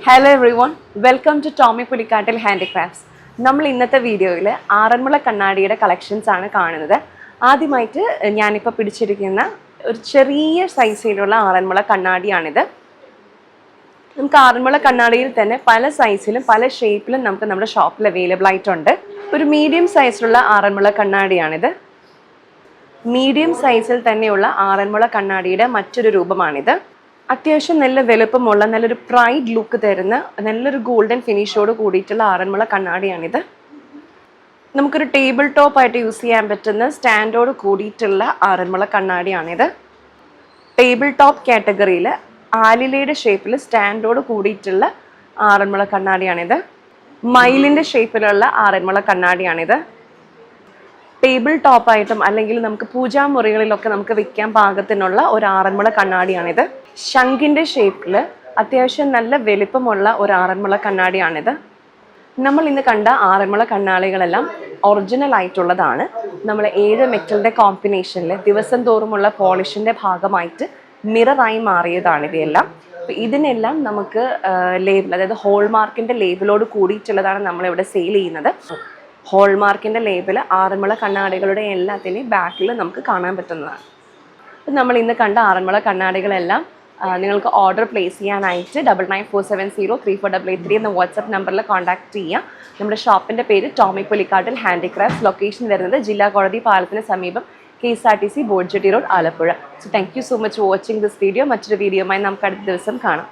Hello everyone, welcome to Tomy Pulikkattil handicrafts. നമ്മൾ ഇന്നത്തെ വീഡിയോയിൽ ആറന്മുള കണ്ണാടിയുടെ കളക്ഷൻസ് ആണ് കാണുന്നത്. ആദ്യമായിട്ട് ഞാനിപ്പോൾ പിടിച്ചിരിക്കുന്ന ഒരു ചെറിയ സൈസിലുള്ള ആറന്മുള കണ്ണാടിയാണിത്. നമുക്ക് ആറന്മുള കണ്ണാടിയിൽ തന്നെ പല സൈസിലും പല ഷേപ്പിലും നമുക്ക് നമ്മുടെ ഷോപ്പിൽ അവൈലബിൾ ആയിട്ടുണ്ട്. ഒരു മീഡിയം സൈസിലുള്ള ആറന്മുള കണ്ണാടിയാണിത്. മീഡിയം സൈസിൽ തന്നെയുള്ള ആറന്മുള കണ്ണാടിയുടെ മറ്റൊരു രൂപമാണിത്. അത്യാവശ്യം നല്ല വലുപ്പമുള്ള നല്ലൊരു പ്രൈഡ് ലുക്ക് തരുന്ന നല്ലൊരു ഗോൾഡൻ ഫിനിഷോട് കൂടിയിട്ടുള്ള ആറന്മുള കണ്ണാടിയാണിത്. നമുക്കൊരു ടേബിൾ ടോപ്പായിട്ട് യൂസ് ചെയ്യാൻ പറ്റുന്ന സ്റ്റാൻഡോട് കൂടിയിട്ടുള്ള ആറന്മുള കണ്ണാടിയാണിത്. ടേബിൾ ടോപ്പ് കാറ്റഗറിയിൽ ആലിലയുടെ ഷേപ്പിൽ സ്റ്റാൻഡോട് കൂടിയിട്ടുള്ള ആറന്മുള കണ്ണാടിയാണിത്. മയിലിൻ്റെ ഷേപ്പിലുള്ള ആറന്മുള കണ്ണാടിയാണിത്. ടേബിൾ ടോപ്പായിട്ടും അല്ലെങ്കിൽ നമുക്ക് പൂജാമുറികളിലൊക്കെ നമുക്ക് വെക്കാൻ പാകത്തിനുള്ള ഒരു ആറന്മുള കണ്ണാടിയാണിത്. ശംഖിൻ്റെ ഷേപ്പിൽ അത്യാവശ്യം നല്ല വലിപ്പമുള്ള ഒരു ആറന്മുള കണ്ണാടിയാണിത്. നമ്മൾ ഇന്ന് കണ്ട ആറന്മുള കണ്ണാടികളെല്ലാം ഒറിജിനൽ ആയിട്ടുള്ളതാണ്. നമ്മൾ 7 മെറ്റലിൻ്റെ കോമ്പിനേഷനിൽ ദിവസം തോറുമുള്ള പോളിഷിൻ്റെ ഭാഗമായിട്ട് മിററായി മാറിയതാണ് ഇവയെല്ലാം. ഇതിനെല്ലാം നമുക്ക് ലേബിൾ, അതായത് ഹോൾമാർക്കിൻ്റെ ലേബിളോട് കൂടിയിട്ടുള്ളതാണ് നമ്മളിവിടെ സെയിൽ ചെയ്യുന്നത്. ഹോൾമാർക്കിൻ്റെ ലേബിൾ ആറന്മുള കണ്ണാടികളുടെ എല്ലാത്തിൻ്റെയും ബാക്കിൽ നമുക്ക് കാണാൻ പറ്റുന്നതാണ്. അപ്പം നമ്മൾ ഇന്ന് കണ്ട ആറന്മുള കണ്ണാടികളെല്ലാം നിങ്ങൾക്ക് ഓർഡർ പ്ലേസ് ചെയ്യാനായിട്ട് 9947034883 എന്ന വാട്സപ്പ് നമ്പറിൽ കോൺടാക്ട് ചെയ്യുക. നമ്മുടെ ഷോപ്പിൻ്റെ പേര് ടോമി പുലിക്കാട്ടിൽ ഹാൻഡിക്രാഫ്റ്റ്സ്. ലൊക്കേഷൻ വരുന്നത് ജില്ലാ കോടതി പാലത്തിന് സമീപം KSRTC boat jetty road, Alappuzha. So thank you so much for watching this video. മറ്റൊരു വീഡിയോയുമായി നമുക്ക് അടുത്ത ദിവസം കാണാം.